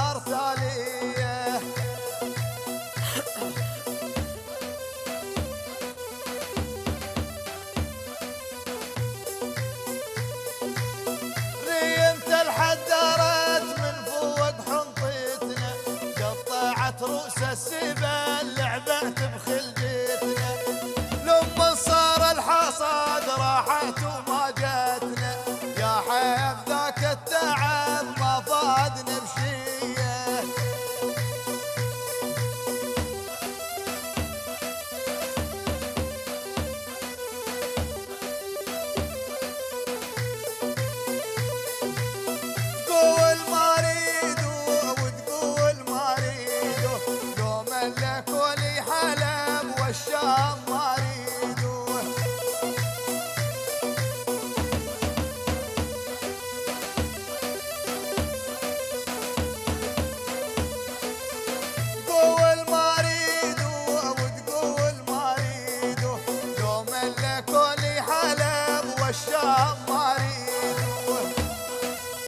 ارساليه. ريمت الحدرت من فوق حنطتنا، قطعت رؤوس السبال لعبت بخلدتنا، لما صار الحصاد راحت وما جاتنا، يا حيف ذاك التعب ما فادنا بشيه. تقول ما اريدو وتقول ما اريدو، لو ملكوا لي حلب والشام ما اريدو. تقول ما اريدو وتقول ما اريدو، لو ملكوا لي حلب والشام ما اريدو.